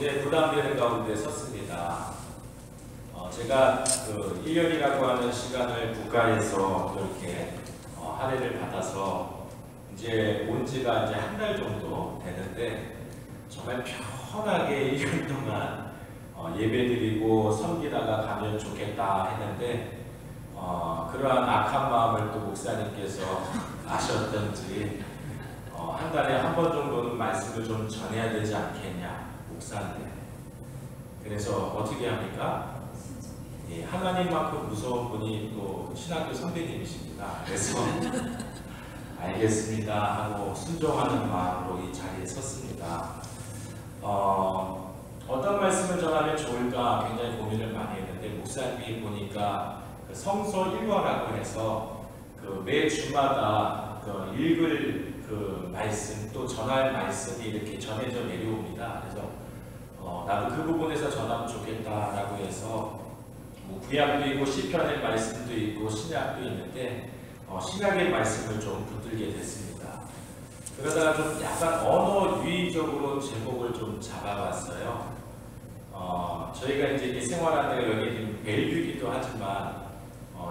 굉장히 부담되는 가운데 섰습니다. 제가 1년이라고 하는 시간을 국가에서 이렇게 할애를 받아서 이제 온 지가 이제 한 달 정도 되는데 정말 편하게 1년 동안 예배드리고 섬기다가 가면 좋겠다 했는데 그러한 악한 마음을 또 목사님께서 아셨던지 한 달에 한 번 정도는 말씀을 좀 전해야 되지 않겠냐, 목사인데. 그래서 어떻게 합니까? 예, 하나님만큼 무서운 분이 또 신학교 선배님이십니다. 그래서 알겠습니다 하고 순종하는 마음으로 이 자리에 섰습니다. 어떤 말씀을 전하면 좋을까 굉장히 고민을 많이 했는데, 목사님이 보니까 그 성서 1화라고 해서 매 주마다 읽을 말씀 또 전할 말씀이 이렇게 전해져 내려옵니다. 그래서 나도 그 부분에서 전하면 좋겠다라고 해서 구약도 있고 시편의 말씀도 있고 신약도 있는데 신약의 말씀을 좀 붙들게 됐습니다. 그러다가 좀 약간 언어 유의적으로 제목을 좀 잡아봤어요. 저희가 이제 생활하는 데가 여기 지금 벨뷰기도 하지만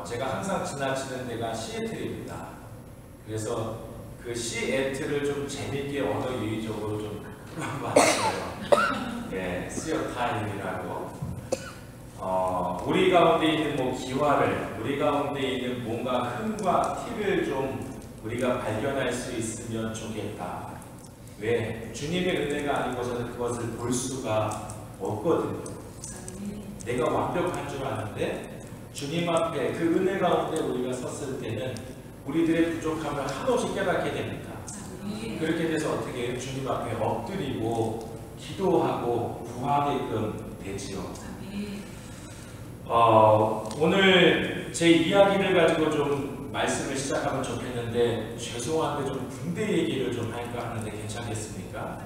제가 항상 지나치는 데가 시애틀입니다. 그래서 그 시애틀을 좀 재밌게 언어 유의적으로 좀 풀어봤어요. 네, 시어타임이라고. 우리 가운데 있는 기와를, 우리 가운데 있는 뭔가 흠과 티를 좀 우리가 발견할 수 있으면 좋겠다. 왜? 주님의 은혜가 아니고서는 그것을 볼 수가 없거든요. 내가 완벽한 줄 아는데 주님 앞에 그 은혜 가운데 우리가 섰을 때는 우리들의 부족함을 한없이 깨닫게 됩니다. 그렇게 돼서 어떻게 해요? 주님 앞에 엎드리고 기도하고 구하게끔 되지요. 오늘 제 이야기를 가지고 좀 말씀을 시작하면 좋겠는데, 죄송한데 좀 군대 얘기를 좀 할까 하는데 괜찮겠습니까?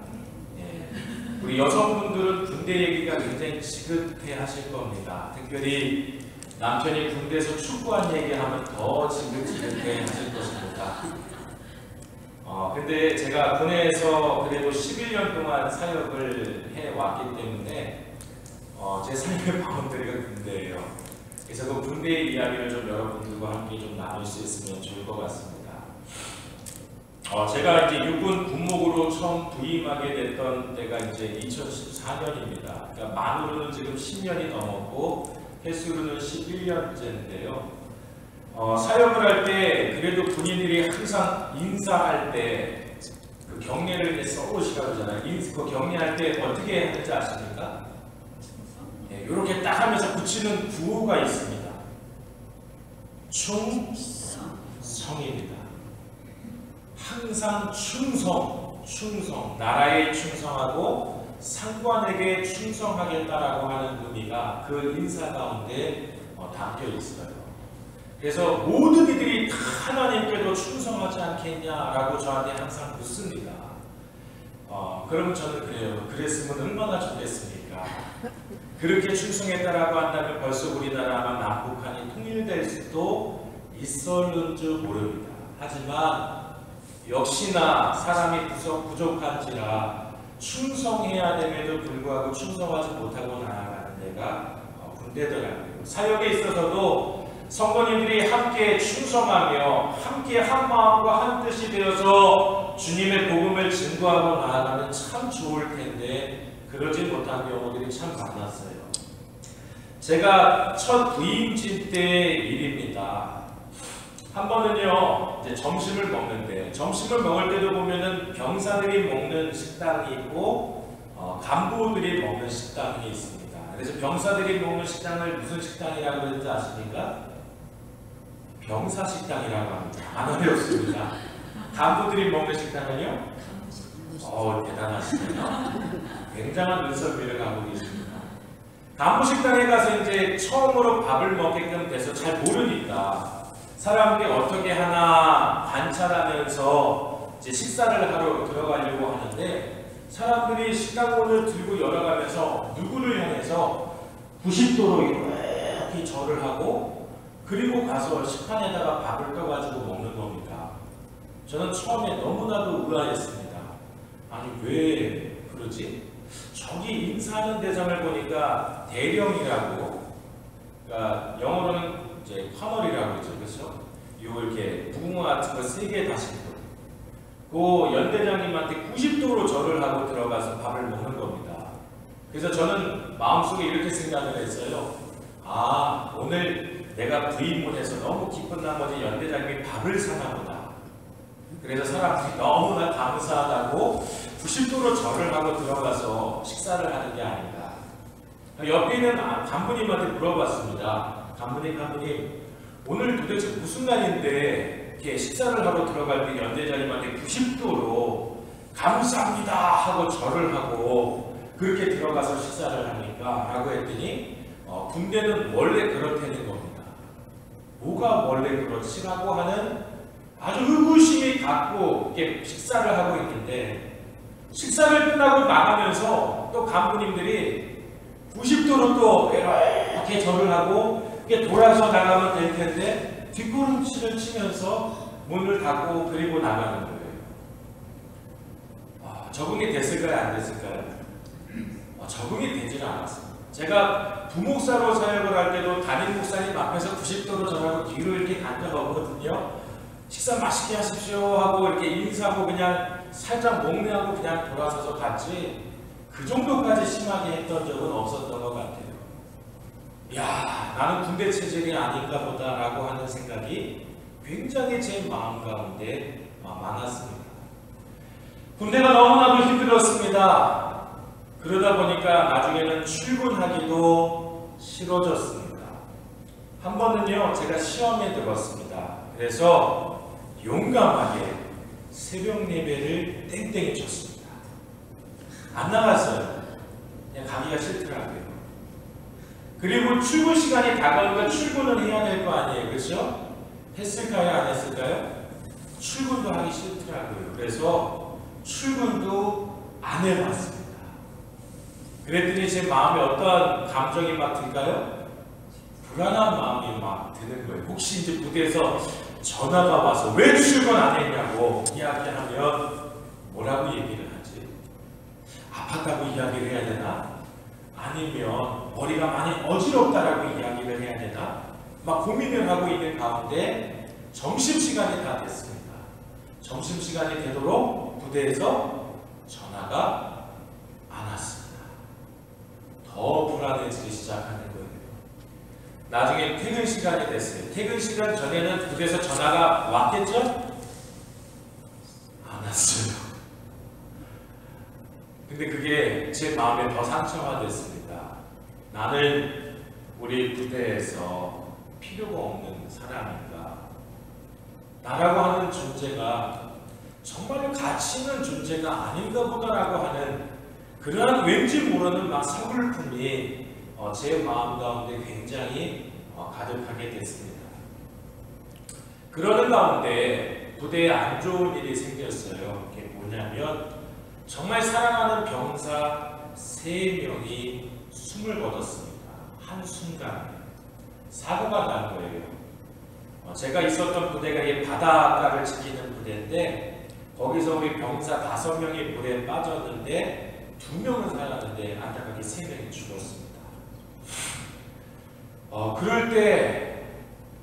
예. 우리 여성분들은 군대 얘기가 굉장히 지긋해 하실 겁니다. 특별히 남편이 군대에서 축구한 얘기하면 더 지긋지긋해 하실 것입니다. 근데 제가 군에서 그래도 11년 동안 사역을 해왔기 때문에 제 삶의 바운더리가 군대예요. 그래서 그 군대의 이야기를 좀 여러분들과 함께 좀 나눌 수 있으면 좋을 것 같습니다. 제가 이제 육군 군목으로 처음 부임하게 됐던 때가 이제 2014년입니다. 그러니까 만으로는 지금 10년이 넘었고 횟수로는 11년째인데요. 사역을 할 때 그래도 군인들이 항상 인사할 때 그 경례를 써오시라고 하잖아요. 그 경례할 때 어떻게 하는지 아십니까? 이렇게 딱 하면서 붙이는 구호가 있습니다. 충성입니다. 항상 충성, 나라에 충성하고 상관에게 충성하겠다라고 하는 의미가 그 인사 가운데 담겨 있어요. 그래서 모든 이들이 다 하나님께도 충성하지 않겠냐라고 저한테 항상 묻습니다. 그러면 저는 그래요. 그랬으면 얼마나 좋겠습니까? 그렇게 충성했다라고 한다면 벌써 우리나라 아마 남북한이 통일될 수도 있었는 줄 모릅니다. 하지만 역시나 사람이 부족한지라 충성해야 됨에도 불구하고 충성하지 못하고 나아가는 데가 군대더라고요. 사역에 있어서도 성도님들이 함께 충성하며 함께 한 마음과 한 뜻이 되어서 주님의 복음을 증거하고 나아가면 참 좋을 텐데 그러지 못한 경우들이 참 많았어요. 제가 첫 부임직 때의 일입니다. 한 번은요, 이제 점심을 먹는데, 점심을 먹을 때도 보면은 병사들이 먹는 식당이 있고 간부들이 먹는 식당이 있습니다. 그래서 병사들이 먹는 식당을 무슨 식당이라고 그러는지 아십니까? 병사 식당이라고 합니다. 안 어렵습니다. 간부들이 먹는 식당은요? 대단하시네요. 굉장한 눈썰미를 갖고 계십니다. 간부 식당에 가서 이제 처음으로 밥을 먹게끔 돼서 잘 모르니까 사람들이 어떻게 하나 관찰하면서 이제 식사를 하러 들어가려고 하는데, 사람들이 식당문을 들고 열어가면서 누구를 향해서 90도로 이렇게 절을 하고 그리고 가서 식판에다가 밥을 떠가지고 먹는 겁니다. 저는 처음에 너무나도 의아했습니다. 아니 왜 그러지? 저기 인사하는 대상을 보니까 대령이라고, 그러니까 영어로는 이제 커널이라고 그러죠, 그렇죠? 요 이렇게 무궁화 같은 거 3개 다신 분. 그 연대장님한테 90도로 절을 하고 들어가서 밥을 먹는 겁니다. 그래서 저는 마음속에 이렇게 생각을 했어요. 아, 오늘 내가 부임문에서 너무 기쁜 나머지 연대장님이 밥을 사나 보다. 그래서 사람들이 너무나 감사하다고 90도로 절을 하고 들어가서 식사를 하는 게 아닌가. 옆에 있는 간부님한테 물어봤습니다. 간부님, 오늘 도대체 무슨 날인데 이렇게 식사를 하고 들어갈 때 연대장님한테 90도로 감사합니다 하고 절을 하고 그렇게 들어가서 식사를 합니까? 라고 했더니 군대는 원래 그렇다는 겁니다. 뭐가 원래 그렇지라고 하는 아주 의구심이 갖고 이렇게 식사를 하고 있는데, 식사를 끝나고 나가면서 또 간부님들이 90도로 또 이렇게 절을 하고 이렇게 돌아서 나가면 될 텐데 뒷걸음질을 치면서 문을 닫고 그리고 나가는 거예요. 적응이 됐을까요? 안 됐을까요? 적응이 되지는 않았습니다. 제가 부목사로 사역을 할 때도 담임 목사님 앞에서 90도로 절하고 뒤로 이렇게 앉아가거든요. 식사 맛있게 하십시오 하고 이렇게 인사하고 그냥 살짝 목례하고 그냥 돌아서서 갔지, 그 정도까지 심하게 했던 적은 없었던 것 같아요. 야, 나는 군대 체질이 아닌가 보다라고 하는 생각이 굉장히 제 마음 가운데 많았습니다. 군대가 너무나도 힘들었습니다. 그러다 보니까 나중에는 출근하기도 싫어졌습니다. 한 번은요, 제가 시험에 들었습니다. 그래서 용감하게 새벽 예배를 땡땡이 쳤습니다. 안 나갔어요. 그냥 가기가 싫더라고요. 그리고 출근 시간이 다가오니까 출근을 해야 될 거 아니에요, 그렇죠? 했을까요, 안 했을까요? 출근도 하기 싫더라고요. 그래서 출근도 안 해봤습니다. 그랬더니 제 마음에 어떤 감정이 막 들까요? 불안한 마음이 막 드는 거예요. 혹시 이제 부대에서 전화가 와서 왜 출근 안 했냐고 이야기하면 뭐라고 얘기를 하지? 아팠다고 이야기를 해야 되나? 아니면 머리가 많이 어지럽다라고 이야기를 해야 되나? 막 고민을 하고 있는 가운데 점심시간이 다 됐습니다. 점심시간이 되도록 부대에서 전화가 안 왔습니다. 더 불안해지기 시작하는 거예요. 나중에 퇴근 시간이 됐어요. 퇴근 시간 전에는 부대에서 전화가 왔겠죠? 안 왔어요. 근데 그게 제 마음에 더 상처가 됐습니다. 나는 우리 부대에서 필요가 없는 사람인가? 나라고 하는 존재가 정말로 가치 있는 존재가 아닌가 보다라고 하는 그러한 왠지 모르는 막 서글픔이 제 마음 가운데 굉장히 가득하게 됐습니다. 그러는 가운데 부대에 안 좋은 일이 생겼어요. 그게 뭐냐면 정말 사랑하는 병사 3명이 숨을 거뒀습니다. 한순간에 사고가 난 거예요. 제가 있었던 부대가 이 바닷가를 지키는 부대인데 거기서 우리 병사 5명이 물에 빠졌는데 2명은 살았는데 안타깝게 3명이 죽었습니다. 그럴 때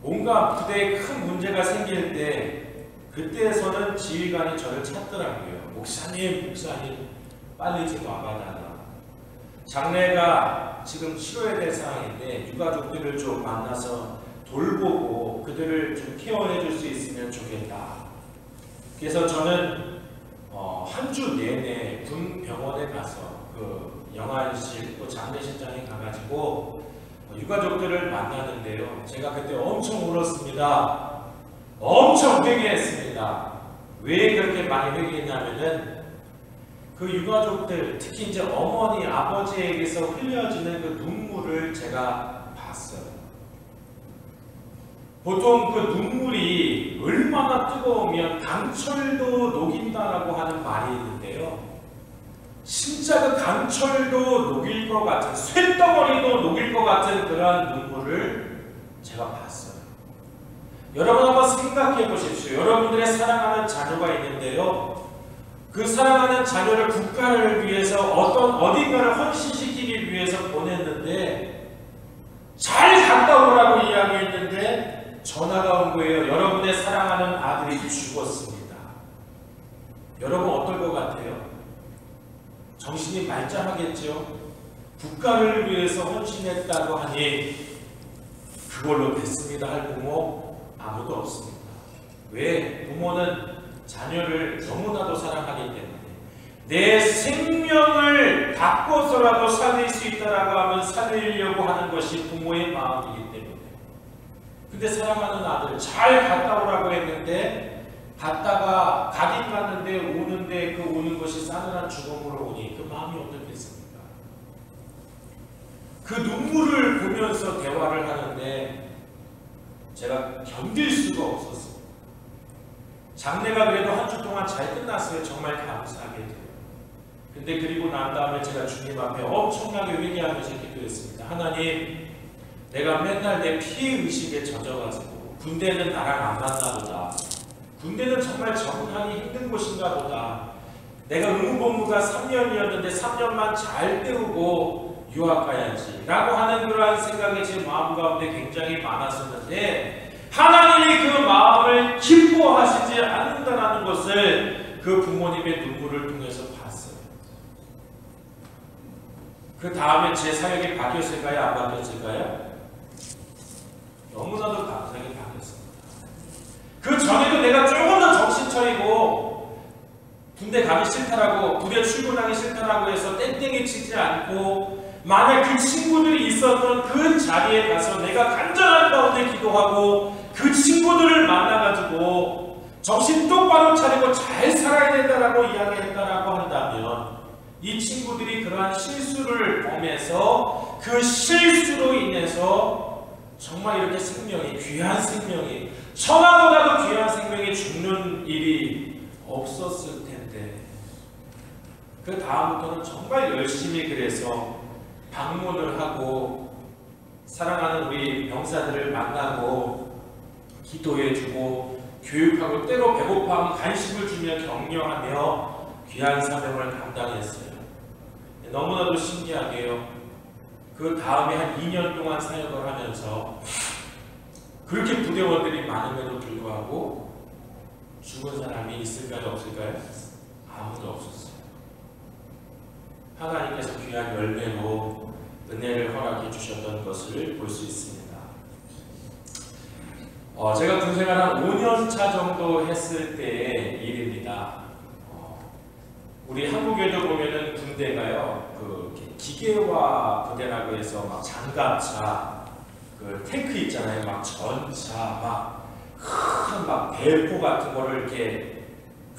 뭔가 부대에 큰 문제가 생길 때 그때에서는 지휘관이 저를 찾더라고요. 목사님 빨리 좀 와봐달라. 장례가 지금 치러야 될 상황인데 유가족들을 좀 만나서 돌보고 그들을 좀 케어해 줄 수 있으면 좋겠다. 그래서 저는 한 주 내내 군 병원에 가서 그 영안실 또 장례식장에 가가지고 유가족들을 만나는데요. 제가 그때 엄청 울었습니다. 엄청 회개했습니다. 왜 그렇게 많이 회개했냐면은 그 유가족들, 특히 이제 어머니, 아버지에게서 흘려지는 그 눈물을 제가 봤어요. 보통 그 눈물이 얼마나 뜨거우면 강철도 녹인다라고 하는 말이 있는데요. 진짜 그 강철도 녹일 것 같은, 쇳덩어리도 녹일 것 같은 그러한 눈물을 제가 봤어요. 여러분 한번 생각해 보십시오. 여러분들의 사랑하는 자녀가 있는데요. 그 사랑하는 자녀를 국가를 위해서 어딘가를 헌신시키기 위해서 보냈는데 잘 갔다 오라고 이야기했는데 전화가 온 거예요. 여러분의 사랑하는 아들이 죽었습니다. 여러분 어떨 것 같아요? 정신이 말짱하겠죠? 국가를 위해서 헌신했다고 하니 그걸로 됐습니다 할 부모 아무도 없습니다. 왜? 부모는 자녀를 너무나도 사랑하기 때문에 내 생명을 바꿔서라도 살릴 수 있다라고 하면 살리려고 하는 것이 부모의 마음이기 때문에. 근데 사랑하는 아들 잘 갔다 오라고 했는데 갔다가 가긴 갔는데 오는데 그 오는 것이 싸늘한 죽음으로 오니 그 마음이 어떻겠습니까? 그 눈물을 보면서 대화를 하는데 제가 견딜 수가 없었어요. 장례가 그래도 한 주 동안 잘 끝났어요. 정말 감사하게 돼요. 근데 그리고 난 다음에 제가 주님 앞에 엄청나게 회개하면서 기도했습니다. 하나님, 내가 맨날 내 피해의식에 젖어가지고 군대는 나랑 안 맞나 보다. 군대는 정말 적응하기 힘든 곳인가 보다. 내가 의무복무가 3년이었는데 3년만 잘 때우고 유학 가야지 라고 하는 그러한 생각이 제 마음 가운데 굉장히 많았었는데 하나님이 그 마음을 기뻐하시지 않는다는 것을 그 부모님의 눈물을 통해서 봤어요. 그 다음에 제 사역이 바뀌었을까요? 안 바뀌었을까요? 너무나도 감사하게 바뀌었습니다. 그 전에도 내가 조금 더 정신 차리고 군대 가기 싫다라고 부대 출근하기 싫다라고 해서 땡땡이 치지 않고 만약 그 친구들이 있었던 그 자리에 가서 내가 간절한 가운데 기도하고 그 친구들을 만나가지고 정신 똑바로 차리고 잘 살아야 된다라고 이야기했다라고 한다면 이 친구들이 그러한 실수를 범해서 그 실수로 인해서 정말 이렇게 생명이 귀한 생명이 천하보다도 귀한 생명이 죽는 일이 없었을 텐데 그 다음부터는 정말 열심히 그래서 방문을 하고 사랑하는 우리 병사들을 만나고 기도해주고 교육하고 때로 배고파하면 간식을 주며 격려하며 귀한 사명을 감당했어요. 너무나도 신기하게요. 그 다음에 한 2년 동안 사역을 하면서 그렇게 부대원들이 많음에도 불구하고 죽은 사람이 있을까요? 없을까요? 아무도 없었어요. 하나님께서 귀한 열매로 은혜를 허락해 주셨던 것을 볼 수 있습니다. 제가 군생활 한 5년차 정도 했을 때의 일입니다. 우리 한국에도 보면은 군대가요, 그 기계화 부대라고 해서 막 장갑차, 그 탱크 있잖아요, 막 전차, 막 큰 막 대포 같은 거를 이렇게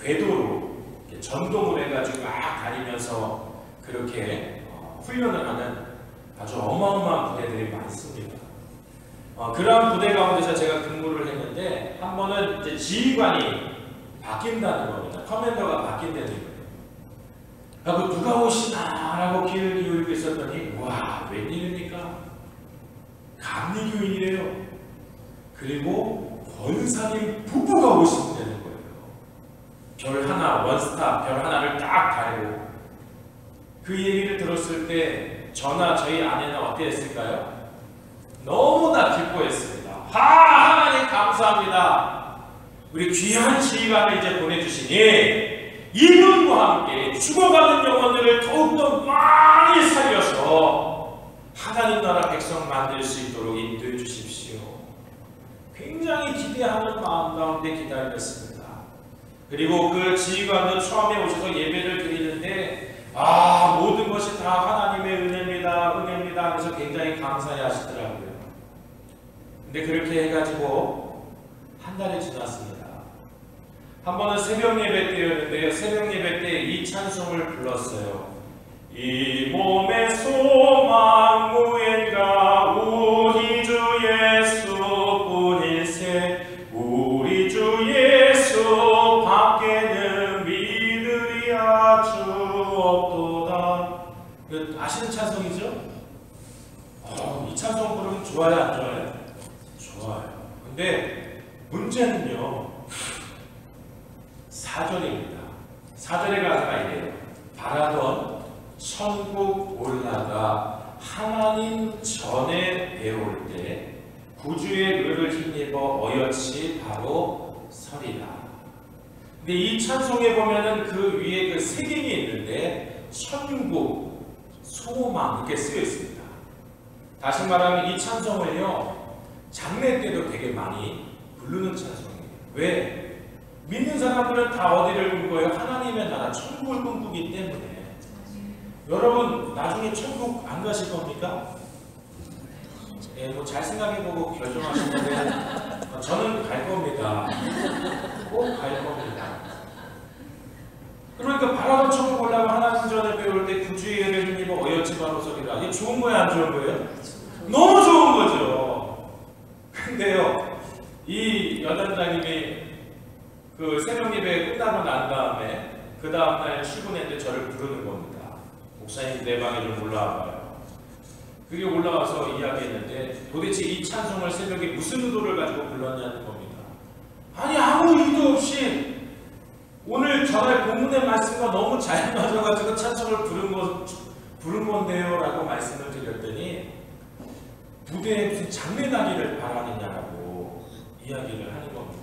궤도로 이렇게 전동을 해가지고 막 다니면서 그렇게 훈련을 하는 아주 어마어마한 부대들이 많습니다. 그러한 부대 가운데서 제가 근무를 했는데 한 번은 이제 지휘관이 바뀐다는 겁니다. 커맨더가 바뀐다는 거예요. 그리고 누가 오시나 라고 귀를 기울이고 있었더니 와 웬일입니까? 감리교인이래요. 그리고 권사님 부부가 오신다는 거예요. 별 하나 원스타 별 하나를 딱 달고 그 얘기를 들었을 때 저나 저희 아내는 어땠을까요? 너무나 기뻐했습니다. 하나님 감사합니다. 우리 귀한 지휘관을 이제 보내주시니 이분과 함께 죽어가는 영혼들을 더욱더 많이 살려서 하나님 나라 백성 만들 수 있도록 인도해 주십시오. 굉장히 기대하는 마음 가운데 기다렸습니다. 그리고 그 지휘관도 처음에 오셔서 예배를 드리는데 모든 것이 다 하나님의 은혜입니다 하면서 굉장히 감사해 하시더라고요. 근데 그렇게 해가지고 한 달이 지났습니다. 한 번은 새벽 예배 때였는데요. 새벽 예배 때 이 찬송을 불렀어요. 이 몸의 소망 무엔가 우리 주 예수뿐일세 우리 주 예수 밖에는 믿으리야 주 없도다. 아시는 찬송이죠? 이 찬송 부르면 좋아요 안 좋아요? 좋아요. 근데 문제는요 4절입니다. 4절에 가서가 이래요. 바라던 천국 올라가 하나님 전에 배울 때 구주의 의를 힘입어 어여치 바로 서리라. 근데 이 찬송에 보면은 그 위에 그 새김이 있는데 천국, 소망 이렇게 쓰여 있습니다. 다시 말하면 이 찬송을요 장례 때도 되게 많이 부르는 찬송이에요. 왜? 믿는 사람들은 다 어디를 꿈꿔요? 하나님의 나라 천국을 꿈꾸기 때문에. 여러분 나중에 천국 안 가실 겁니까? 예, 뭐 잘 생각해보고 결정하시는데 저는 갈 겁니다. 꼭 갈 겁니다. 그러니까 바라던 천국 올라가 하나님 전에 배울 때 구주의 의를 힘입어 어여치 바로 서리라. 이게 좋은 거예요, 안 좋은 거예요? 너무 좋은 거죠. 근데요, 이 연단장님이 그 새벽 예배 끝나고 난 다음에 그 다음날 출근했는데 저를 부르는 겁니다. 목사님 내 방에 좀 올라와봐요. 그게 올라와서 이야기했는데 도대체 이 찬송을 새벽에 무슨 의도를 가지고 불렀냐는 겁니다. 아니 아무 의도 없이 오늘 전할 본문의 말씀과 너무 잘 맞아가지고 찬송을 부른 건데요 라고 말씀을 드렸더니 무대에 무슨 장례 나기를 바라느냐라고 이야기를 하는 겁니다.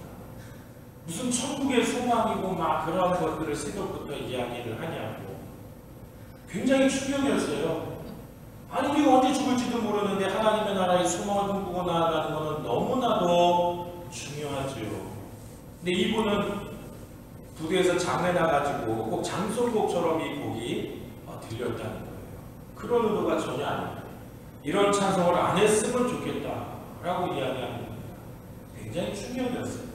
무슨 천국의 소망이고 막 그런 것들을 새벽부터 이야기를 하냐고. 굉장히 충격이었어요. 아니 우리가 언제 죽을지도 모르는데 하나님의 나라의 소망을 꿈꾸고 나아가는 것은 너무나도 중요하죠. 근데 이분은 부대에서 장례 나가지고 꼭 장송곡처럼 이 곡이 들렸다는 거예요. 그런 의도가 전혀 아닙니다. 이런 찬송을 안 했으면 좋겠다라고 이야기하는 겁니다. 굉장히 충격이었어요.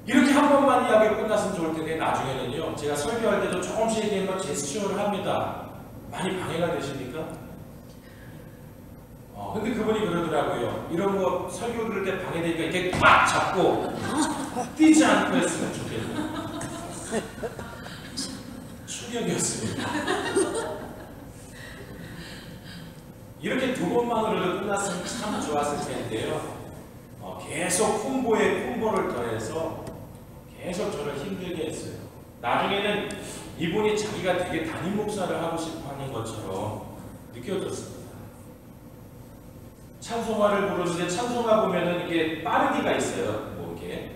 이렇게 한 번만 이야기가 끝났으면 좋을 텐데 나중에는요 제가 설교할 때도 조금씩 얘기해서 제스처를 합니다. 많이 방해가 되십니까? 근데 그분이 그러더라고요. 이런 거 설교 들을 때 방해되니까 이렇게 꽉 잡고 뛰지 않고 했으면 좋겠네요. 충격이었습니다. 이렇게 두 번만으로도 끝났으면 참 좋았을 텐데요. 계속 콤보에 콤보를 더해서 계속 저를 힘들게 했어요. 나중에는 이분이 자기가 되게 담임 목사를 하고 싶어 하는 것처럼 느껴졌습니다. 찬송가를 부르는데 찬송가 보면은 이게 빠르기가 있어요. 뭐 이게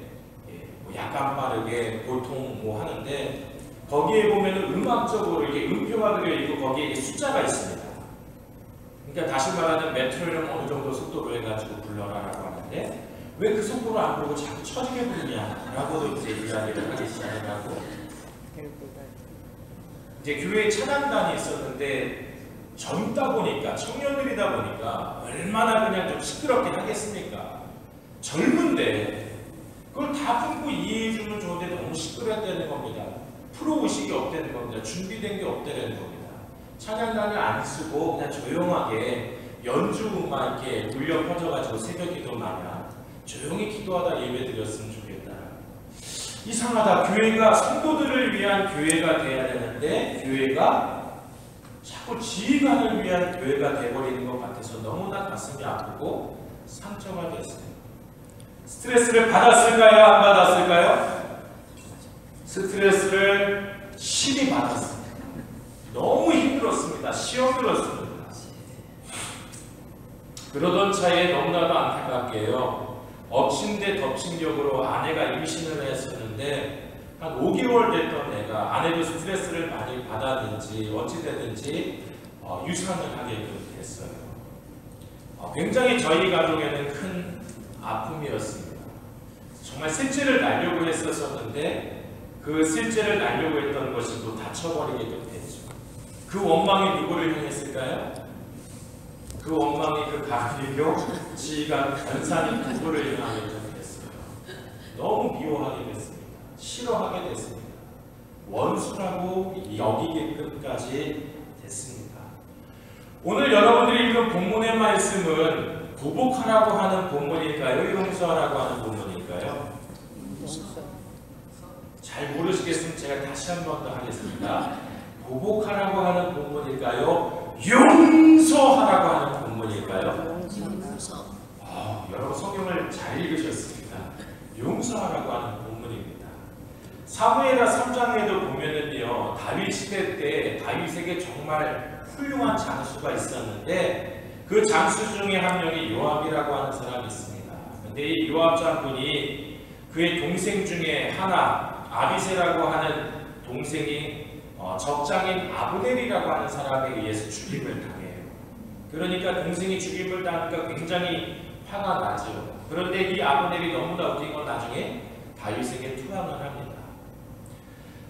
뭐 약간 빠르게 보통 뭐 하는데 거기에 보면은 음악적으로 이렇게 음표가 들어 있고 거기에 숫자가 있습니다. 그러니까 다시 말하면 메트로놈 어느 정도 속도로 해가지고 불러라라고 하는데 왜 그 속도로 안 부르고 자꾸 처지게 부르냐라고도 이제 이야기를 하기 시작하고 이제 교회에 찬양단이 있었는데 젊다 보니까 청년들이다 보니까 얼마나 그냥 좀 시끄럽게 하겠습니까? 젊은데 그걸 다 품고 이해해주면 좋은데 너무 시끄럽다는 겁니다. 프로의식이 없다는 겁니다. 준비된 게 없다는 겁니다. 찬양단을 안 쓰고 그냥 조용하게 연주음만 이렇게 울려 퍼져가지고 새벽 기도 마냥 조용히 기도하다 예배 드렸으면 좋겠다. 이상하다. 교회가 성도들을 위한 교회가 돼야 되는데 교회가 자꾸 지휘관을 위한 교회가 돼버리는 것 같아서 너무나 가슴이 아프고 상처가 됐어요. 스트레스를 받았을까요? 안 받았을까요? 스트레스를 심히 받았습니다. 너무 힘들었습니다. 시험 들었습니다. 그러던 차에 너무나도 안타깝게요. 엎친 데 덮친 격으로 아내가 임신을 했었는데 한 5개월 됐던 애가 아내도 스트레스를 많이 받았는지 어찌됐든지 유산을 하게 됐어요. 굉장히 저희 가족에는 큰 아픔이었습니다. 정말 셋째를 낳으려고 했었는데 그 셋째를 낳으려고 했던 것이 또 다쳐버리게 됐죠. 그 원망이 누구를 향했을까요? 그 원망이 그 가비교 지휘관 변산이 누구를 향하게 됐어요. 너무 미워하게 됐습니다. 싫어하게 됐습니다. 원수라고 여기게끔까지 됐습니다. 오늘 여러분들이 읽은 본문의 말씀은 보복하라고 하는 본문일까요? 용서하라고 하는 본문일까요? 잘 모르시겠으면 제가 다시 한 번 더 하겠습니다. 보복하라고 하는 본문일까요? 용서하라고 하는 본문일까요? 여러분 성경을 잘 읽으셨습니다. 용서하라고 하는 본문입니다. 사무엘하 3장에도 보면은요, 다윗 시대 때 다윗에게 정말 훌륭한 장수가 있었는데 그 장수 중에 한 명이 요압이라고 하는 사람이 있습니다. 근데 이 요압 장군이 그의 동생 중에 하나 아비새라고 하는 동생이 적장인 아브넬이라고 하는 사람에 의해서 죽임을 당해요. 그러니까 동생이 죽임을 당하니까 굉장히 화가 나죠. 그런데 이 아브넬이 너무나 웃긴 건 나중에 다윗에게 투항을 합니다.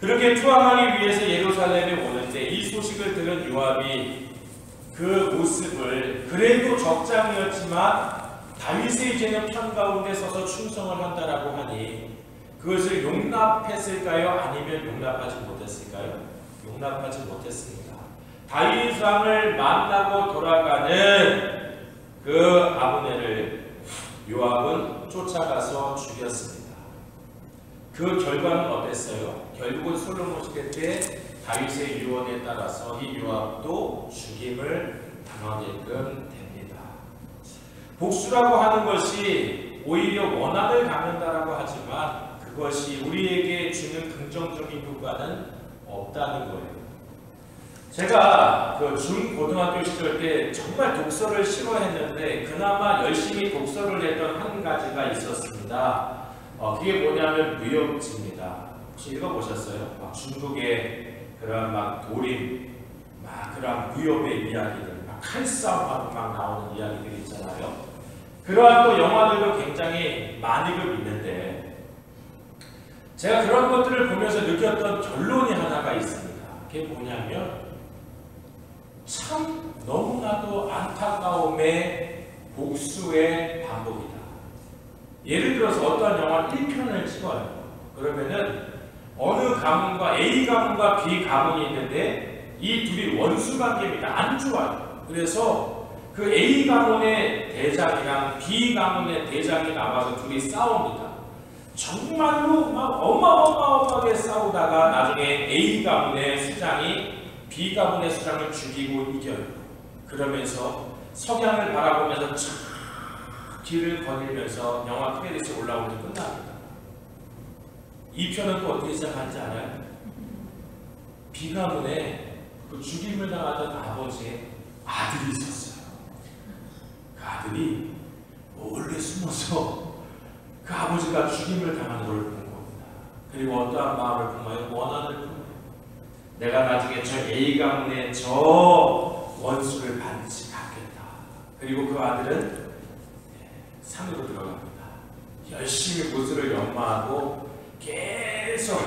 그렇게 투항하기 위해서 예루살렘에 오는데 이 소식을 들은 요압이 그 모습을 그래도 적장이었지만 다윗의 이제는 편 가운데 서서 충성을 한다라고 하니 그것을 용납했을까요? 아니면 용납하지 못했을까요? 용납하지 못했습니다. 다윗 왕을 만나고 돌아가는 그 아브넬을 요압은 쫓아가서 죽였습니다. 그 결과는 어땠어요? 결국은 솔로몬 시대 때 다윗의 유언에 따라서 이 요압도 죽임을 당하게끔 됩니다. 복수라고 하는 것이 오히려 원한을 갖는다라고 하지만 그것이 우리에게 주는 긍정적인 효과는 없다는 거예요. 제가 그 중고등학교 시절 때 정말 독서를 싫어했는데 그나마 열심히 독서를 했던 한 가지가 있었습니다. 그게 뭐냐면 무협지입니다. 혹시 읽어보셨어요? 중국의 그런 도림, 그런 무협의 이야기들, 칼싸움하고 나오는 이야기들이 있잖아요. 그러한 또 영화들도 굉장히 많이 있는데 제가 그런 것들을 보면서 느꼈던 결론이 하나가 있습니다. 그게 뭐냐면 참 너무나도 안타까움의 복수의 반복이다. 예를 들어서 어떠한 영화 1편을 찍어요. 그러면은 어느 가문과 A 가문과 B 가문이 있는데 이 둘이 원수 관계입니다. 안 좋아요. 그래서 그 A 가문의 대장이랑 B 가문의 대장이 나와서 둘이 싸웁니다. 정말로 어마어마하게 싸우다가 나중에 A 가문의 수장이 B 가문의 수장을 죽이고 이겨요. 그러면서 석양을 바라보면서 쫙 뒤를 거닐면서 영화 크레딧이 올라오면서 끝납니다. 이 편은 또 어떻게 시작하는지 알아요? B 가문에 그 죽임을 당하던 아버지의 아들이 있었어요. 그 아들이 몰래 숨어서 그 아버지가 죽임을 당하는 걸 본 겁니다. 그리고 어떠한 마음을 품어요? 원한을 품어요. 내가 나중에 저 A 가문의 저 원수를 반드시 갚겠다. 그리고 그 아들은 산으로 들어갑니다. 열심히 무술을 연마하고 계속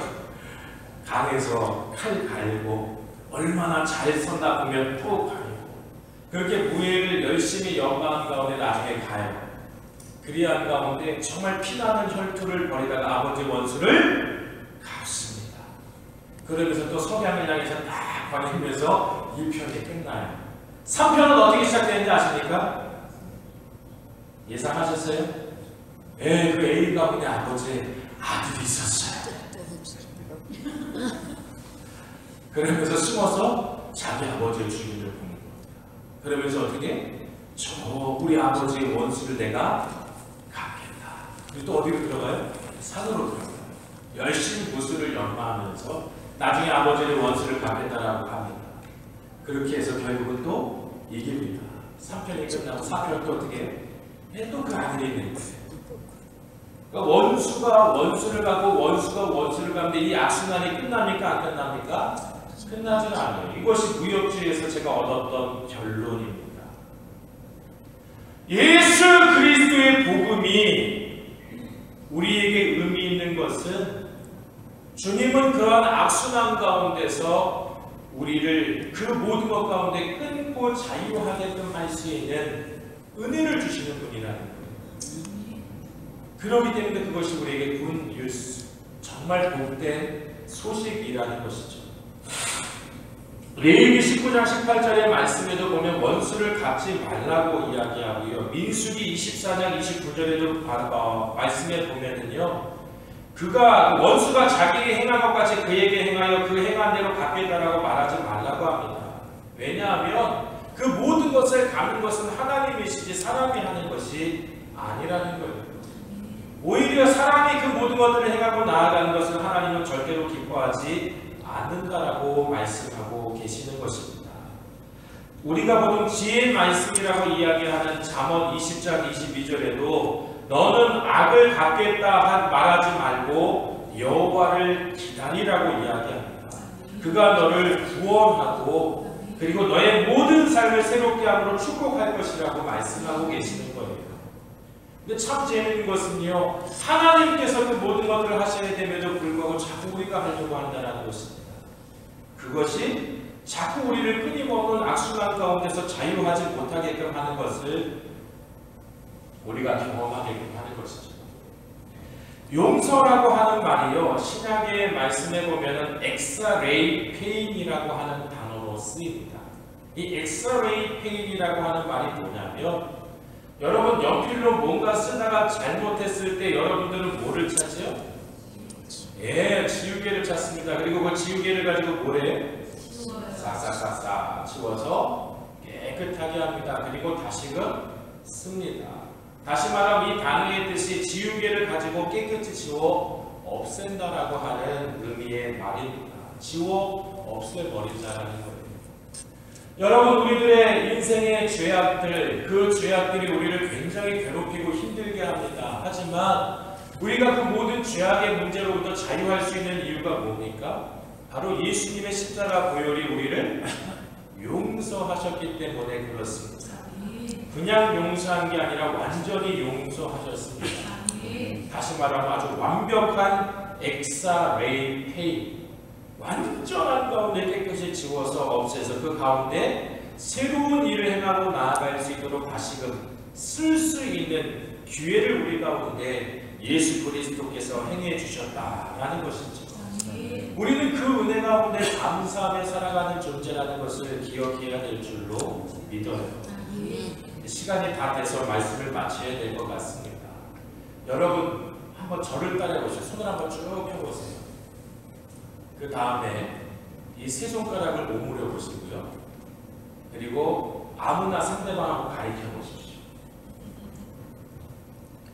강에서 칼 갈고 얼마나 잘 섰나 보면 또 갈고 그렇게 무예를 열심히 연마한 가운데 나중에 가요. 그리한 가운데 정말 피나는 혈투를 벌이다가 아버지 원수를 갚습니다. 그러면서 또 석양을 향해서 딱 거니면서 2편이 끝나요. 3편은 어떻게 시작되는지 아십니까? 예상하셨어요? 그 A 가문의 아버지의 아들이 있었어요. 그러면서 숨어서 자기 아버지의 죽임을 보는 겁니다. 그러면서 어떻게? 우리 아버지의 원수를 내가 갚겠다. 그리고 또 어디로 들어가요? 산으로 들어가요. 열심히 무술을 연마하면서 나중에 아버지의 원수를 갚겠다라고 합니다. 그렇게 해서 결국은 또 이깁니다. 3편이 끝나고 4편 또 어떻게 해요? 또 그 아들이 있는 거예요. 그러니까 원수가 원수를 갚고 원수가 원수를 갚는데 이 악순환이 끝납니까? 안 끝납니까? 끝나지는 않아요. 이것이 무협지에서 제가 얻었던 결론입니다. 예수 그리스도의 복음이 우리에게 의미 있는 것은 주님은 그러한 악순환 가운데서 우리를 그 모든 것 가운데 끊고 자유하게끔 할 수 있는 은혜를 주시는 분이라는 거예요. 그렇기 때문에 그것이 우리에게 군 뉴스, 정말 복된 소식이라는 것이죠. 레위기 19장 18절의 말씀에도 보면 원수를 갚지 말라고 이야기하고요. 민수기 24장 29절에도 말씀에 보면은요. 그가 원수가 자기에게 행한 것 같이 그에게 행하여 그 행한 대로 갚겠다라고 말하지 말라고 합니다. 왜냐하면 그 모든 것을 갚는 것은 하나님이시지 사람이 하는 것이 아니라는 거예요. 오히려 사람이 그 모든 것들을 행하고 나아가는 것을 하나님은 절대로 기뻐하지 않는다라고 말씀하고 계시는 것입니다. 우리가 보통 지혜의 말씀이라고 이야기하는 잠언 20장 22절에도 너는 악을 갚겠다 말하지 말고 여호와를 기다리라고 이야기합니다. 그가 너를 구원하고 그리고 너의 모든 삶을 새롭게 함으로 축복할 것이라고 말씀하고 계시는 거예요. 근데 참 재미있는 것은요, 하나님께서 그 모든 것들을 하셔야 됨에도 불구하고 자꾸 우리가 하려고 한다는 것입니다. 그것이 자꾸 우리를 끊임없는 악순환 가운데서 자유하지 못하게끔 하는 것을 우리가 경험하게끔 하는 것이죠. 용서라고 하는 말이요, 신약의 말씀에 보면은 엑사레이 페인이라고 하는 단어로 쓰입니다. 이 엑사레이 페인이라고 하는 말이 뭐냐면, 여러분 연필로 뭔가 쓰다가 잘못했을 때 여러분들은 뭐를 찾죠? 예, 지우개를 찾습니다. 그리고 그 지우개를 가지고 뭐래요? 싹싹싹싹 치워서 깨끗하게 합니다. 그리고 다시금 씁니다. 다시 말하면 이 단어의 뜻이 지우개를 가지고 깨끗이 지워 없앤다라고 하는 의미의 말입니다. 지워 없애버린다라는 거예요. 여러분, 우리들의 인생의 죄악들, 그 죄악들이 우리를 굉장히 괴롭히고 힘들게 합니다. 하지만 우리가 그 모든 죄악의 문제로부터 자유할 수 있는 이유가 뭡니까? 바로 예수님의 십자가 보혈이 우리를 용서하셨기 때문에 그렇습니다. 그냥 용서한 게 아니라 완전히 용서하셨습니다. 다시 말하면 아주 완벽한 엑사레이 페이, 완전한 가운데 깨끗이 지워서 없애서 그 가운데 새로운 일을 행하고 나아갈 수 있도록 다시금 쓸 수 있는 기회를 우리 가운데 예수 그리스도께서 행해 주셨다라는 것이죠. 우리는 그 은혜 가운데 감사하며 살아가는 존재라는 것을 기억해야 될 줄로 믿어요. 시간이 다 돼서 말씀을 마쳐야 될 것 같습니다. 여러분 한번 저를 따라 보시죠. 손을 한번 쭉 펴보세요. 그 다음에 이 세 손가락을 오므려 보시고요. 그리고 아무나 상대방하고 가리켜 보십시오.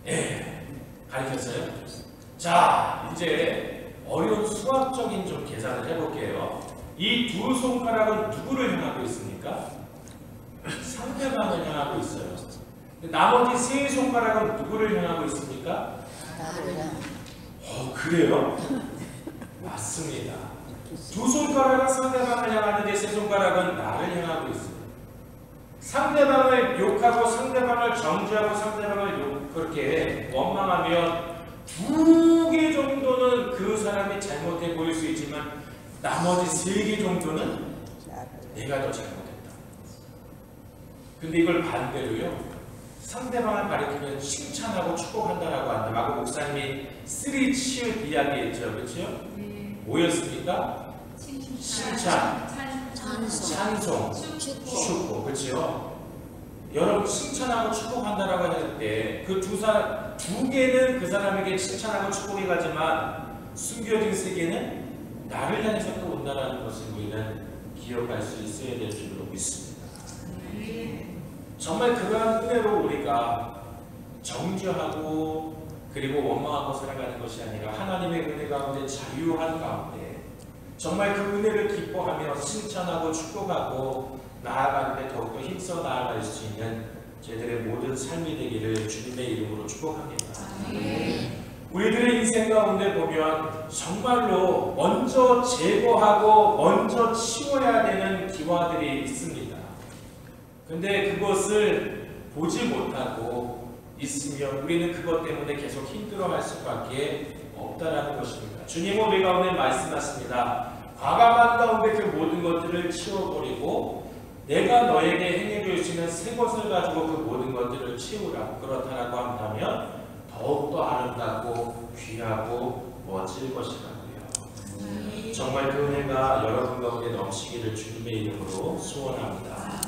예, 가리켰어요? 자, 이제 어려운 수학적인 좀 계산을 해볼게요. 이 두 손가락은 누구를 향하고 있습니까? 상대방을 향하고 있어요. 나머지 세 손가락은 누구를 향하고 있습니까? 그래요? 맞습니다. 두 손가락은 상대방을 향하는데 세 손가락은 나를 향하고 있어요. 상대방을 욕하고 상대방을 정죄하고 상대방을 그렇게 원망하면 두 개 정도는 그 사람이 잘못해 보일 수 있지만 나머지 세 개 정도는 내가 더 잘못했다. 근데 이걸 반대로요, 상대방을 가리키면 칭찬하고 축복한다라고 한다. 마고 목사님이 3치읓 이야기했죠. 그렇죠? 뭐였습니까? 칭찬, 찬송, 축복. 그렇죠? 여러분 칭찬하고 축복한다라고 할 때 그 두 개는 그 사람에게 칭찬하고 축복이 가지만 숨겨진 세 개는 나를 향해서 또 온다라는 것을 우리는 기억할 수 있어야 될 줄로 믿습니다. 정말 그러한 은혜로 우리가 정죄하고 그리고 원망하고 살아가는 것이 아니라 하나님의 은혜 가운데 자유한 가운데 정말 그 은혜를 기뻐하며 칭찬하고 축복하고 나아가는데 더욱더 힘써 나아갈 수 있는 저희들의 모든 삶이 되기를 주님의 이름으로 축복합니다. 우리들의 인생 가운데 보면 정말로 먼저 제거하고 먼저 치워야 되는 기와들이 있습니다. 근데 그것을 보지 못하고 있으면 우리는 그것 때문에 계속 힘들어할 수밖에 없다라는 것입니다. 주님은 우리 가운데 말씀하십니다. 과감한 가운데 그 모든 것들을 치워버리고 내가 너에게 행해 줄 수 있는 새 것을 가지고 그 모든 것들을 채우라고. 그렇다라고 한다면 더욱더 아름답고 귀하고 멋질 것이라고요. 정말 그 은혜가 여러분 가운데 넘치기를 주님의 이름으로 소원합니다.